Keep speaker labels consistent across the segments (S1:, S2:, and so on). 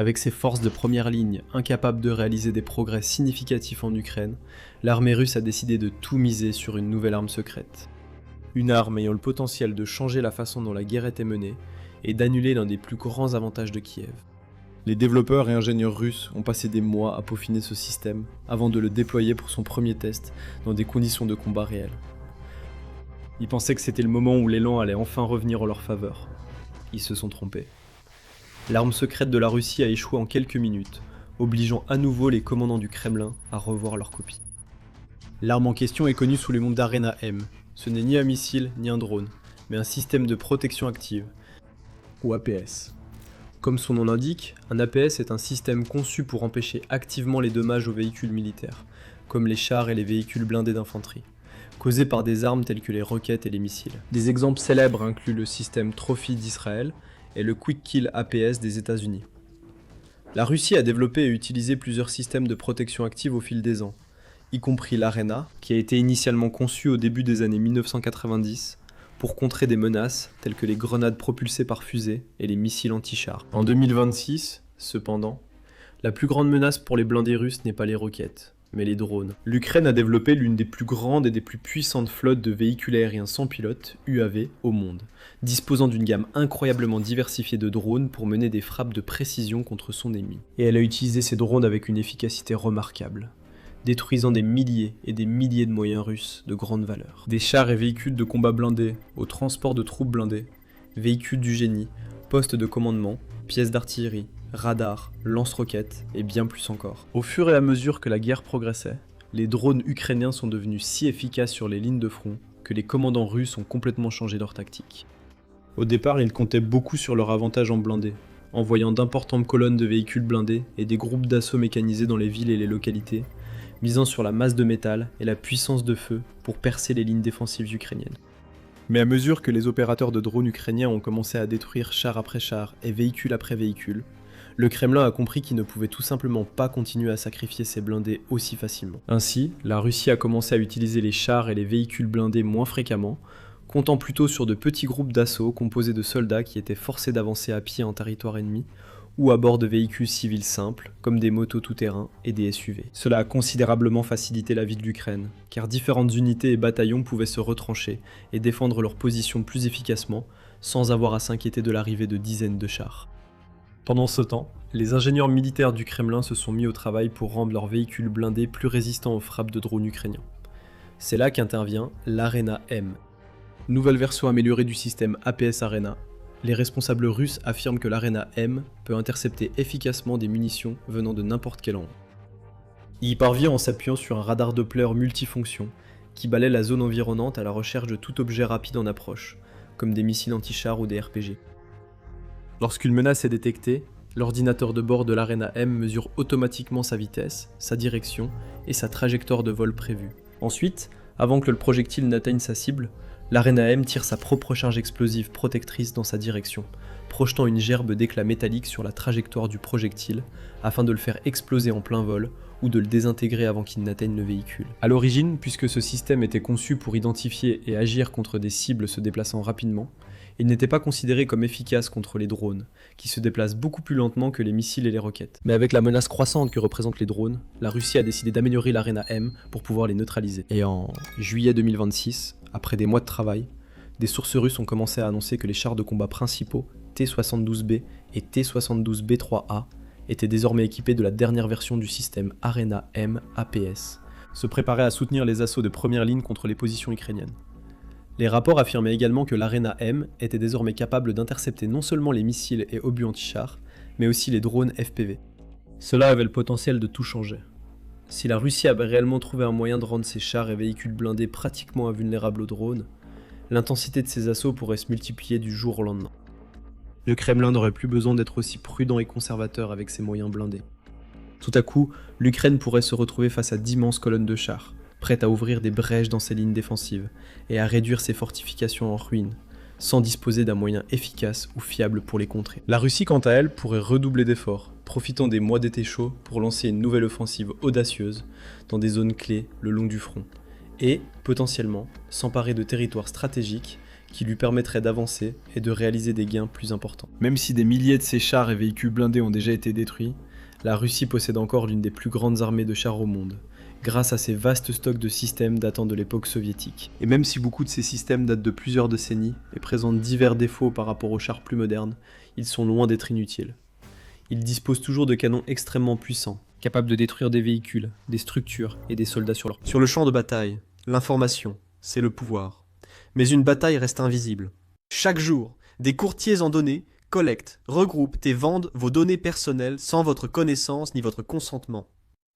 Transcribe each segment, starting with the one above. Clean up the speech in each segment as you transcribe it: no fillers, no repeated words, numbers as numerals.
S1: Avec ses forces de première ligne incapables de réaliser des progrès significatifs en Ukraine, l'armée russe a décidé de tout miser sur une nouvelle arme secrète. Une arme ayant le potentiel de changer la façon dont la guerre était menée et d'annuler l'un des plus grands avantages de Kiev. Les développeurs et ingénieurs russes ont passé des mois à peaufiner ce système avant de le déployer pour son premier test dans des conditions de combat réelles. Ils pensaient que c'était le moment où l'élan allait enfin revenir en leur faveur. Ils se sont trompés. L'arme secrète de la Russie a échoué en quelques minutes, obligeant à nouveau les commandants du Kremlin à revoir leur copie. L'arme en question est connue sous le nom d'Arena M. Ce n'est ni un missile ni un drone, mais un système de protection active, ou APS. Comme son nom l'indique, un APS est un système conçu pour empêcher activement les dommages aux véhicules militaires, comme les chars et les véhicules blindés d'infanterie, causés par des armes telles que les roquettes et les missiles. Des exemples célèbres incluent le système Trophy d'Israël et le Quick Kill APS des États-Unis. La Russie a développé et utilisé plusieurs systèmes de protection active au fil des ans, y compris l'Arena, qui a été initialement conçu au début des années 1990 pour contrer des menaces telles que les grenades propulsées par fusée et les missiles anti-chars. En 2026, cependant, la plus grande menace pour les blindés russes n'est pas les roquettes, mais les drones. L'Ukraine a développé l'une des plus grandes et des plus puissantes flottes de véhicules aériens sans pilote, UAV, au monde, disposant d'une gamme incroyablement diversifiée de drones pour mener des frappes de précision contre son ennemi. Et elle a utilisé ces drones avec une efficacité remarquable, détruisant des milliers et des milliers de moyens russes de grande valeur. Des chars et véhicules de combat blindés, au transport de troupes blindées, véhicules du génie, postes de commandement, pièces d'artillerie, radars, lance-roquettes et bien plus encore. Au fur et à mesure que la guerre progressait, les drones ukrainiens sont devenus si efficaces sur les lignes de front que les commandants russes ont complètement changé leur tactique. Au départ, ils comptaient beaucoup sur leur avantage en blindés, envoyant d'importantes colonnes de véhicules blindés et des groupes d'assaut mécanisés dans les villes et les localités, misant sur la masse de métal et la puissance de feu pour percer les lignes défensives ukrainiennes. Mais à mesure que les opérateurs de drones ukrainiens ont commencé à détruire char après char et véhicule après véhicule, le Kremlin a compris qu'il ne pouvait tout simplement pas continuer à sacrifier ses blindés aussi facilement. Ainsi, la Russie a commencé à utiliser les chars et les véhicules blindés moins fréquemment, comptant plutôt sur de petits groupes d'assaut composés de soldats qui étaient forcés d'avancer à pied en territoire ennemi, ou à bord de véhicules civils simples, comme des motos tout-terrain et des SUV. Cela a considérablement facilité la vie de l'Ukraine, car différentes unités et bataillons pouvaient se retrancher et défendre leur position plus efficacement, sans avoir à s'inquiéter de l'arrivée de dizaines de chars. Pendant ce temps, les ingénieurs militaires du Kremlin se sont mis au travail pour rendre leurs véhicules blindés plus résistants aux frappes de drones ukrainiens. C'est là qu'intervient l'Arena M. Nouvelle version améliorée du système APS Arena, les responsables russes affirment que l'Arena M peut intercepter efficacement des munitions venant de n'importe quel endroit. Il y parvient en s'appuyant sur un radar Doppler multifonction qui balaie la zone environnante à la recherche de tout objet rapide en approche, comme des missiles anti-chars ou des RPG. Lorsqu'une menace est détectée, l'ordinateur de bord de l'Arena M mesure automatiquement sa vitesse, sa direction et sa trajectoire de vol prévue. Ensuite, avant que le projectile n'atteigne sa cible, l'Arena M tire sa propre charge explosive protectrice dans sa direction, projetant une gerbe d'éclats métalliques sur la trajectoire du projectile afin de le faire exploser en plein vol ou de le désintégrer avant qu'il n'atteigne le véhicule. A l'origine, puisque ce système était conçu pour identifier et agir contre des cibles se déplaçant rapidement, il n'était pas considéré comme efficace contre les drones, qui se déplacent beaucoup plus lentement que les missiles et les roquettes. Mais avec la menace croissante que représentent les drones, la Russie a décidé d'améliorer l'Arena M pour pouvoir les neutraliser. Et en juillet 2026, après des mois de travail, des sources russes ont commencé à annoncer que les chars de combat principaux T-72B et T-72B3A étaient désormais équipés de la dernière version du système Arena M APS, se préparaient à soutenir les assauts de première ligne contre les positions ukrainiennes. Les rapports affirmaient également que l'Arena M était désormais capable d'intercepter non seulement les missiles et obus anti-chars, mais aussi les drones FPV. Cela avait le potentiel de tout changer. Si la Russie avait réellement trouvé un moyen de rendre ses chars et véhicules blindés pratiquement invulnérables aux drones, l'intensité de ces assauts pourrait se multiplier du jour au lendemain. Le Kremlin n'aurait plus besoin d'être aussi prudent et conservateur avec ses moyens blindés. Tout à coup, l'Ukraine pourrait se retrouver face à d'immenses colonnes de chars, prête à ouvrir des brèches dans ses lignes défensives et à réduire ses fortifications en ruine, sans disposer d'un moyen efficace ou fiable pour les contrer. La Russie, quant à elle, pourrait redoubler d'efforts, profitant des mois d'été chauds pour lancer une nouvelle offensive audacieuse dans des zones clés le long du front, et, potentiellement, s'emparer de territoires stratégiques qui lui permettraient d'avancer et de réaliser des gains plus importants. Même si des milliers de ces chars et véhicules blindés ont déjà été détruits, la Russie possède encore l'une des plus grandes armées de chars au monde, grâce à ses vastes stocks de systèmes datant de l'époque soviétique. Et même si beaucoup de ces systèmes datent de plusieurs décennies et présentent divers défauts par rapport aux chars plus modernes, ils sont loin d'être inutiles. Ils disposent toujours de canons extrêmement puissants, capables de détruire des véhicules, des structures et des soldats sur leur...
S2: Sur le champ de bataille, l'information, c'est le pouvoir. Mais une bataille reste invisible. Chaque jour, des courtiers en données collectent, regroupent et vendent vos données personnelles sans votre connaissance ni votre consentement.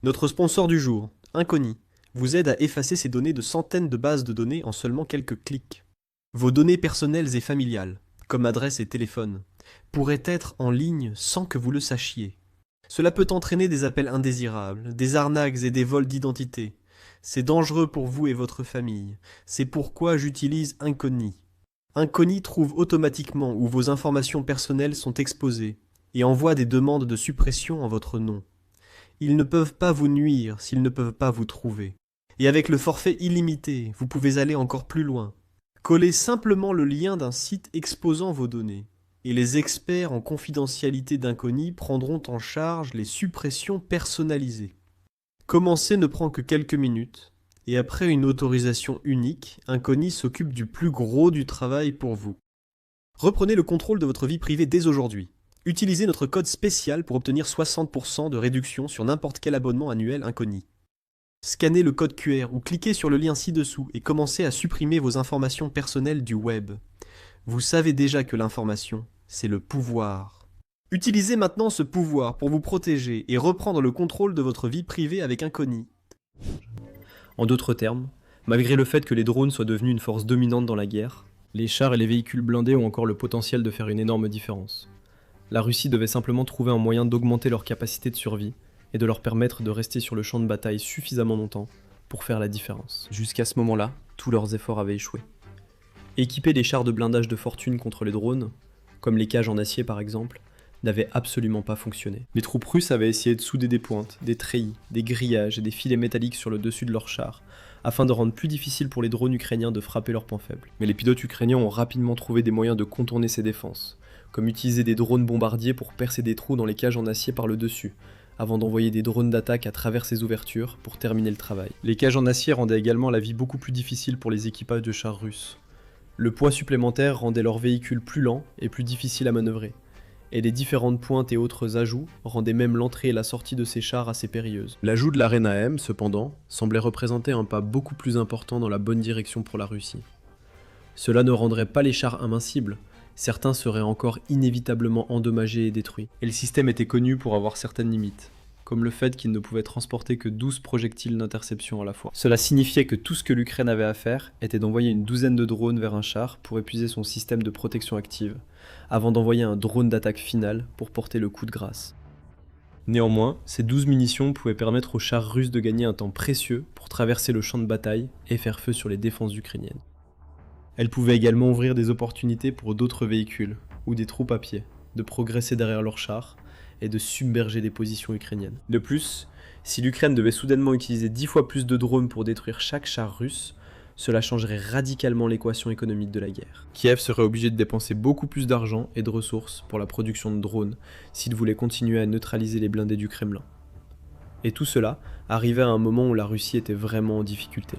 S2: Notre sponsor du jour, Incogni, vous aide à effacer ces données de centaines de bases de données en seulement quelques clics. Vos données personnelles et familiales, comme adresse et téléphone, pourraient être en ligne sans que vous le sachiez. Cela peut entraîner des appels indésirables, des arnaques et des vols d'identité. C'est dangereux pour vous et votre famille. C'est pourquoi j'utilise Incogni. Incogni trouve automatiquement où vos informations personnelles sont exposées et envoie des demandes de suppression en votre nom. Ils ne peuvent pas vous nuire s'ils ne peuvent pas vous trouver. Et avec le forfait illimité, vous pouvez aller encore plus loin. Collez simplement le lien d'un site exposant vos données. Et les experts en confidentialité d'Incogni prendront en charge les suppressions personnalisées. Commencer ne prend que quelques minutes, et après une autorisation unique, Incogni s'occupe du plus gros du travail pour vous. Reprenez le contrôle de votre vie privée dès aujourd'hui. Utilisez notre code spécial pour obtenir 60% de réduction sur n'importe quel abonnement annuel Incogni. Scannez le code QR ou cliquez sur le lien ci-dessous et commencez à supprimer vos informations personnelles du web. Vous savez déjà que l'information, c'est le pouvoir. Utilisez maintenant ce pouvoir pour vous protéger et reprendre le contrôle de votre vie privée avec Incogni.
S1: En d'autres termes, malgré le fait que les drones soient devenus une force dominante dans la guerre, les chars et les véhicules blindés ont encore le potentiel de faire une énorme différence. La Russie devait simplement trouver un moyen d'augmenter leur capacité de survie et de leur permettre de rester sur le champ de bataille suffisamment longtemps pour faire la différence. Jusqu'à ce moment-là, tous leurs efforts avaient échoué. Équiper des chars de blindage de fortune contre les drones, comme les cages en acier par exemple, n'avait absolument pas fonctionné. Les troupes russes avaient essayé de souder des pointes, des treillis, des grillages et des filets métalliques sur le dessus de leurs chars, afin de rendre plus difficile pour les drones ukrainiens de frapper leurs points faibles. Mais les pilotes ukrainiens ont rapidement trouvé des moyens de contourner ces défenses, comme utiliser des drones bombardiers pour percer des trous dans les cages en acier par le dessus, avant d'envoyer des drones d'attaque à travers ces ouvertures pour terminer le travail. Les cages en acier rendaient également la vie beaucoup plus difficile pour les équipages de chars russes. Le poids supplémentaire rendait leurs véhicules plus lents et plus difficiles à manœuvrer, et les différentes pointes et autres ajouts rendaient même l'entrée et la sortie de ces chars assez périlleuses. L'ajout de l'Arena M, cependant, semblait représenter un pas beaucoup plus important dans la bonne direction pour la Russie. Cela ne rendrait pas les chars invincibles, certains seraient encore inévitablement endommagés et détruits, et le système était connu pour avoir certaines limites, comme le fait qu'il ne pouvait transporter que 12 projectiles d'interception à la fois. Cela signifiait que tout ce que l'Ukraine avait à faire était d'envoyer une douzaine de drones vers un char pour épuiser son système de protection active, avant d'envoyer un drone d'attaque final pour porter le coup de grâce. Néanmoins, ces 12 munitions pouvaient permettre aux chars russes de gagner un temps précieux pour traverser le champ de bataille et faire feu sur les défenses ukrainiennes. Elles pouvaient également ouvrir des opportunités pour d'autres véhicules, ou des troupes à pied, de progresser derrière leurs chars et de submerger des positions ukrainiennes. De plus, si l'Ukraine devait soudainement utiliser 10 fois plus de drones pour détruire chaque char russe, cela changerait radicalement l'équation économique de la guerre. Kiev serait obligé de dépenser beaucoup plus d'argent et de ressources pour la production de drones s'il voulait continuer à neutraliser les blindés du Kremlin. Et tout cela arrivait à un moment où la Russie était vraiment en difficulté.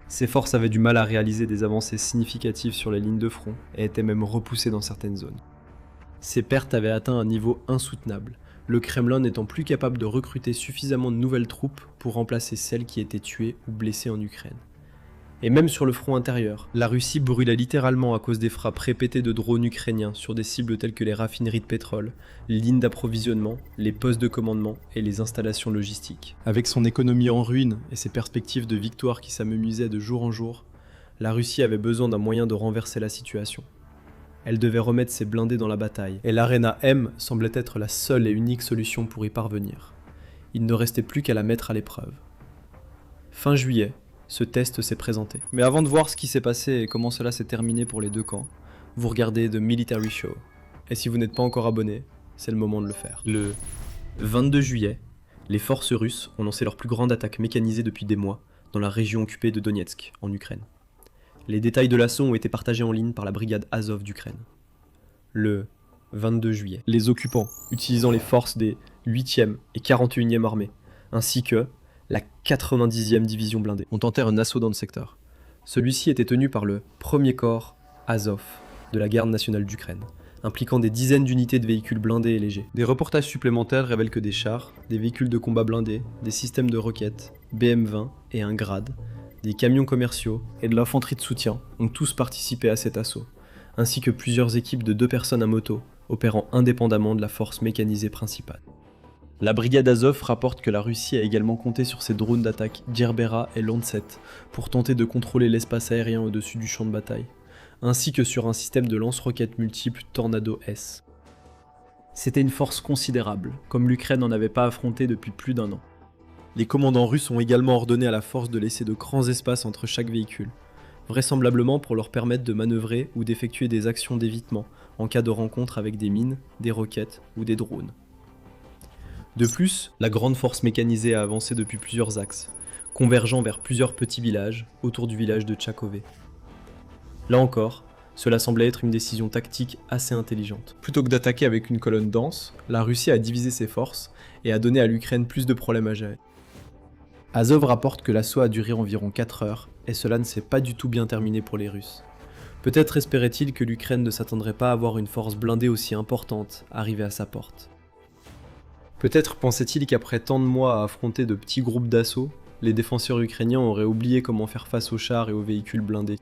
S1: Ses forces avaient du mal à réaliser des avancées significatives sur les lignes de front et étaient même repoussées dans certaines zones. Ces pertes avaient atteint un niveau insoutenable, le Kremlin n'étant plus capable de recruter suffisamment de nouvelles troupes pour remplacer celles qui étaient tuées ou blessées en Ukraine. Et même sur le front intérieur, la Russie brûlait littéralement à cause des frappes répétées de drones ukrainiens sur des cibles telles que les raffineries de pétrole, les lignes d'approvisionnement, les postes de commandement et les installations logistiques. Avec son économie en ruine et ses perspectives de victoire qui s'amenuisaient de jour en jour, la Russie avait besoin d'un moyen de renverser la situation. Elle devait remettre ses blindés dans la bataille, et l'Arena M semblait être la seule et unique solution pour y parvenir. Il ne restait plus qu'à la mettre à l'épreuve. Fin juillet, ce test s'est présenté. Mais avant de voir ce qui s'est passé et comment cela s'est terminé pour les deux camps, vous regardez The Military Show. Et si vous n'êtes pas encore abonné, c'est le moment de le faire. Le 22 juillet, les forces russes ont lancé leur plus grande attaque mécanisée depuis des mois dans la région occupée de Donetsk, en Ukraine. Les détails de l'assaut ont été partagés en ligne par la brigade Azov d'Ukraine. Le 22 juillet, les occupants, utilisant les forces des 8e et 41e armées, ainsi que la 90e division blindée, ont tenté un assaut dans le secteur. Celui-ci était tenu par le 1er corps Azov de la garde nationale d'Ukraine, impliquant des dizaines d'unités de véhicules blindés et légers. Des reportages supplémentaires révèlent que des chars, des véhicules de combat blindés, des systèmes de roquettes, BM-20 et un Grad, des camions commerciaux et de l'infanterie de soutien ont tous participé à cet assaut, ainsi que plusieurs équipes de 2 personnes à moto, opérant indépendamment de la force mécanisée principale. La brigade Azov rapporte que la Russie a également compté sur ses drones d'attaque Gerbera et Lancet pour tenter de contrôler l'espace aérien au-dessus du champ de bataille, ainsi que sur un système de lance-roquettes multiples Tornado S. C'était une force considérable, comme l'Ukraine n'en avait pas affronté depuis plus d'1 an. Les commandants russes ont également ordonné à la force de laisser de grands espaces entre chaque véhicule, vraisemblablement pour leur permettre de manœuvrer ou d'effectuer des actions d'évitement en cas de rencontre avec des mines, des roquettes ou des drones. De plus, la grande force mécanisée a avancé depuis plusieurs axes, convergeant vers plusieurs petits villages autour du village de Tchakové. Là encore, cela semblait être une décision tactique assez intelligente. Plutôt que d'attaquer avec une colonne dense, la Russie a divisé ses forces et a donné à l'Ukraine plus de problèmes à gérer. Azov rapporte que l'assaut a duré environ 4 heures et cela ne s'est pas du tout bien terminé pour les Russes. Peut-être espérait-il que l'Ukraine ne s'attendrait pas à voir une force blindée aussi importante arriver à sa porte. Peut-être pensait-il qu'après tant de mois à affronter de petits groupes d'assaut, les défenseurs ukrainiens auraient oublié comment faire face aux chars et aux véhicules blindés.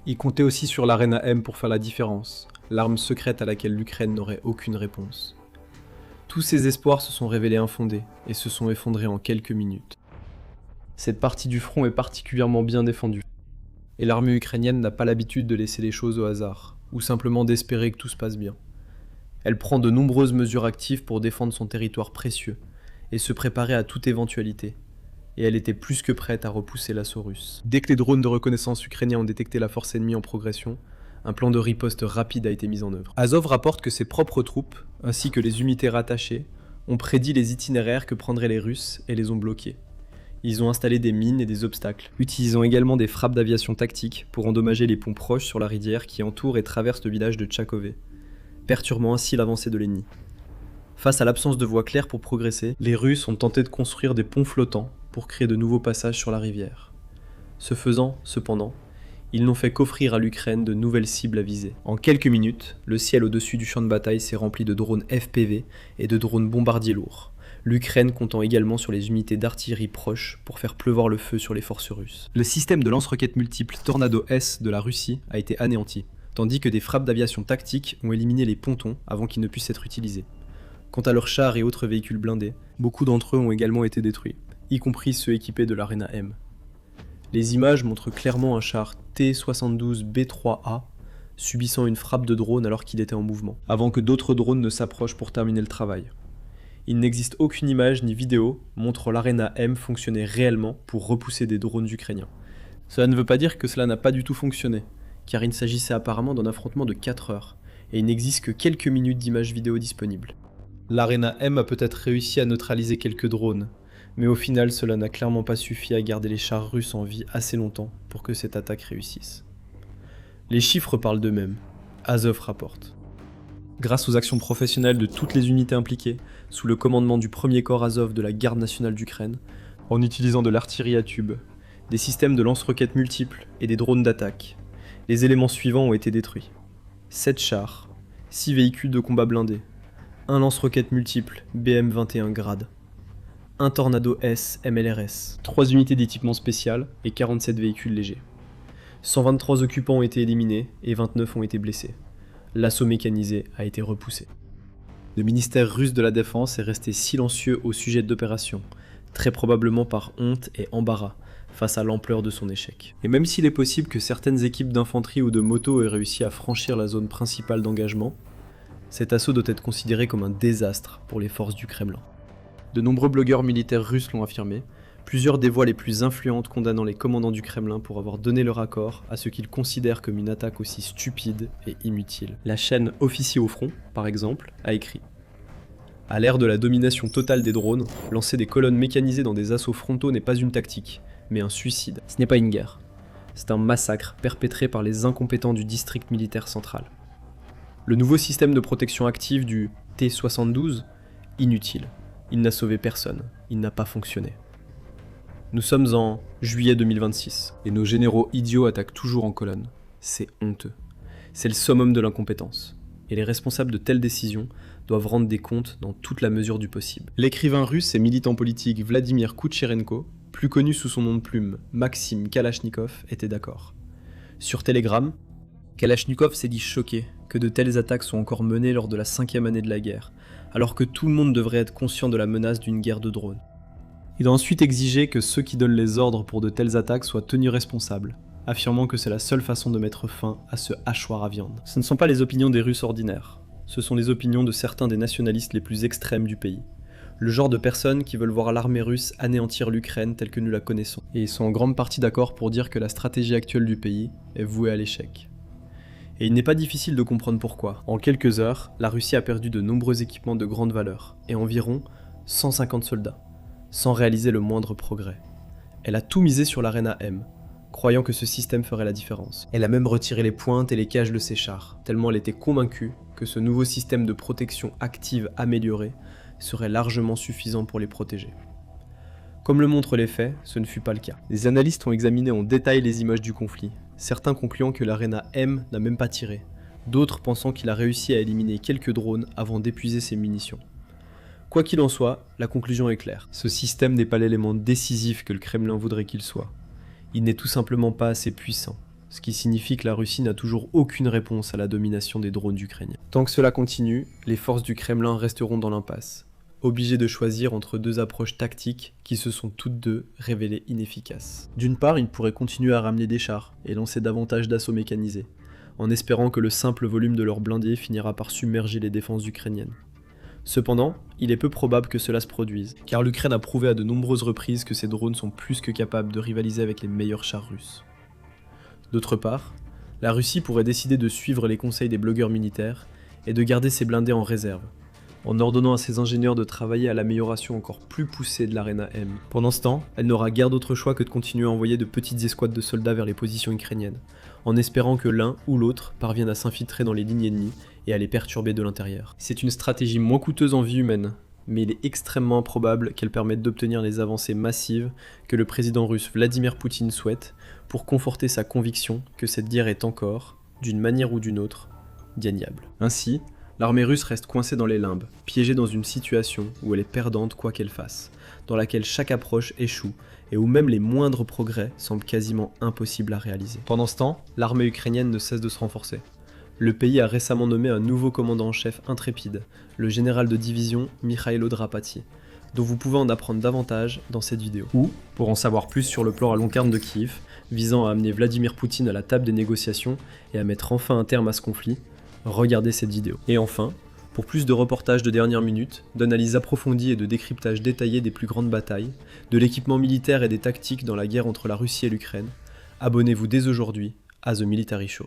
S1: Il comptait aussi sur l'Arena M pour faire la différence, l'arme secrète à laquelle l'Ukraine n'aurait aucune réponse. Tous ces espoirs se sont révélés infondés et se sont effondrés en quelques minutes. Cette partie du front est particulièrement bien défendue, et l'armée ukrainienne n'a pas l'habitude de laisser les choses au hasard, ou simplement d'espérer que tout se passe bien. Elle prend de nombreuses mesures actives pour défendre son territoire précieux, et se préparer à toute éventualité, et elle était plus que prête à repousser l'assaut russe. Dès que les drones de reconnaissance ukrainiens ont détecté la force ennemie en progression, un plan de riposte rapide a été mis en œuvre. Azov rapporte que ses propres troupes, ainsi que les unités rattachées, ont prédit les itinéraires que prendraient les Russes et les ont bloqués. Ils ont installé des mines et des obstacles, utilisant également des frappes d'aviation tactique pour endommager les ponts proches sur la rivière qui entoure et traverse le village de Tchakové, perturbant ainsi l'avancée de l'ennemi. Face à l'absence de voie claire pour progresser, les Russes ont tenté de construire des ponts flottants pour créer de nouveaux passages sur la rivière. Ce faisant, cependant, ils n'ont fait qu'offrir à l'Ukraine de nouvelles cibles à viser. En quelques minutes, le ciel au-dessus du champ de bataille s'est rempli de drones FPV et de drones bombardiers lourds, l'Ukraine comptant également sur les unités d'artillerie proches pour faire pleuvoir le feu sur les forces russes. Le système de lance-roquettes multiples Tornado S de la Russie a été anéanti, tandis que des frappes d'aviation tactique ont éliminé les pontons avant qu'ils ne puissent être utilisés. Quant à leurs chars et autres véhicules blindés, beaucoup d'entre eux ont également été détruits, y compris ceux équipés de l'Arena M. Les images montrent clairement un char T-72B3A subissant une frappe de drone alors qu'il était en mouvement, avant que d'autres drones ne s'approchent pour terminer le travail. Il n'existe aucune image ni vidéo montrant l'Arena M fonctionner réellement pour repousser des drones ukrainiens. Cela ne veut pas dire que cela n'a pas du tout fonctionné, car il s'agissait apparemment d'un affrontement de 4 heures, et il n'existe que quelques minutes d'images vidéo disponibles. L'Arena M a peut-être réussi à neutraliser quelques drones, mais au final cela n'a clairement pas suffi à garder les chars russes en vie assez longtemps pour que cette attaque réussisse. Les chiffres parlent d'eux-mêmes, Azov rapporte. Grâce aux actions professionnelles de toutes les unités impliquées, sous le commandement du 1er corps Azov de la garde nationale d'Ukraine, en utilisant de l'artillerie à tubes, des systèmes de lance-roquettes multiples et des drones d'attaque, les éléments suivants ont été détruits. 7 chars, 6 véhicules de combat blindés, un lance-roquettes multiple BM-21 Grad, un Tornado S MLRS, 3 unités d'équipement spécial et 47 véhicules légers. 123 occupants ont été éliminés et 29 ont été blessés. L'assaut mécanisé a été repoussé. Le ministère russe de la Défense est resté silencieux au sujet de l'opération, très probablement par honte et embarras face à l'ampleur de son échec. Et même s'il est possible que certaines équipes d'infanterie ou de moto aient réussi à franchir la zone principale d'engagement, cet assaut doit être considéré comme un désastre pour les forces du Kremlin. De nombreux blogueurs militaires russes l'ont affirmé, plusieurs des voix les plus influentes condamnant les commandants du Kremlin pour avoir donné leur accord à ce qu'ils considèrent comme une attaque aussi stupide et inutile. La chaîne Officier au front, par exemple, a écrit « À l'ère de la domination totale des drones, lancer des colonnes mécanisées dans des assauts frontaux n'est pas une tactique, mais un suicide. Ce n'est pas une guerre. c'est un massacre perpétré par les incompétents du district militaire central. Le nouveau système de protection active du T-72, inutile. Il n'a sauvé personne, il n'a pas fonctionné. Nous sommes en juillet 2026, et nos généraux idiots attaquent toujours en colonne. C'est honteux. C'est le summum de l'incompétence. Et les responsables de telles décisions doivent rendre des comptes dans toute la mesure du possible. L'écrivain russe et militant politique Vladimir Koutcherenko, plus connu sous son nom de plume Maxime Kalachnikov, était d'accord. Sur Telegram, Kalachnikov s'est dit choqué que de telles attaques soient encore menées lors de la 5e année de la guerre, alors que tout le monde devrait être conscient de la menace d'une guerre de drones. Il a ensuite exigé que ceux qui donnent les ordres pour de telles attaques soient tenus responsables, affirmant que c'est la seule façon de mettre fin à ce hachoir à viande. Ce ne sont pas les opinions des Russes ordinaires, ce sont les opinions de certains des nationalistes les plus extrêmes du pays. Le genre de personnes qui veulent voir l'armée russe anéantir l'Ukraine telle que nous la connaissons. Et ils sont en grande partie d'accord pour dire que la stratégie actuelle du pays est vouée à l'échec. Et il n'est pas difficile de comprendre pourquoi. En quelques heures, la Russie a perdu de nombreux équipements de grande valeur, et environ 150 soldats, sans réaliser le moindre progrès. Elle a tout misé sur l'Arena M, croyant que ce système ferait la différence. Elle a même retiré les pointes et les cages de ses chars, tellement elle était convaincue que ce nouveau système de protection active amélioré serait largement suffisant pour les protéger. Comme le montrent les faits, ce ne fut pas le cas. Les analystes ont examiné en détail les images du conflit, certains concluant que l'Arena M n'a même pas tiré, d'autres pensant qu'il a réussi à éliminer quelques drones avant d'épuiser ses munitions. Quoi qu'il en soit, la conclusion est claire. Ce système n'est pas l'élément décisif que le Kremlin voudrait qu'il soit. Il n'est tout simplement pas assez puissant, ce qui signifie que la Russie n'a toujours aucune réponse à la domination des drones ukrainiens. Tant que cela continue, les forces du Kremlin resteront dans l'impasse, obligées de choisir entre deux approches tactiques qui se sont toutes deux révélées inefficaces. D'une part, ils pourraient continuer à ramener des chars et lancer davantage d'assauts mécanisés, en espérant que le simple volume de leurs blindés finira par submerger les défenses ukrainiennes. Cependant, il est peu probable que cela se produise, car l'Ukraine a prouvé à de nombreuses reprises que ses drones sont plus que capables de rivaliser avec les meilleurs chars russes. D'autre part, la Russie pourrait décider de suivre les conseils des blogueurs militaires et de garder ses blindés en réserve, en ordonnant à ses ingénieurs de travailler à l'amélioration encore plus poussée de l'Arena M. Pendant ce temps, elle n'aura guère d'autre choix que de continuer à envoyer de petites escouades de soldats vers les positions ukrainiennes, en espérant que l'un ou l'autre parvienne à s'infiltrer dans les lignes ennemies et à les perturber de l'intérieur. C'est une stratégie moins coûteuse en vie humaine, mais il est extrêmement improbable qu'elle permette d'obtenir les avancées massives que le président russe Vladimir Poutine souhaite pour conforter sa conviction que cette guerre est encore, d'une manière ou d'une autre, gagnable. Ainsi, l'armée russe reste coincée dans les limbes, piégée dans une situation où elle est perdante quoi qu'elle fasse, dans laquelle chaque approche échoue et où même les moindres progrès semblent quasiment impossibles à réaliser. Pendant ce temps, l'armée ukrainienne ne cesse de se renforcer. Le pays a récemment nommé un nouveau commandant en chef intrépide, le général de division Mikhailo Drapati, dont vous pouvez en apprendre davantage dans cette vidéo. Ou, pour en savoir plus sur le plan à long terme de Kiev, visant à amener Vladimir Poutine à la table des négociations et à mettre enfin un terme à ce conflit, regardez cette vidéo. Et enfin, pour plus de reportages de dernière minute, d'analyses approfondies et de décryptage détaillé des plus grandes batailles, de l'équipement militaire et des tactiques dans la guerre entre la Russie et l'Ukraine, abonnez-vous dès aujourd'hui à The Military Show.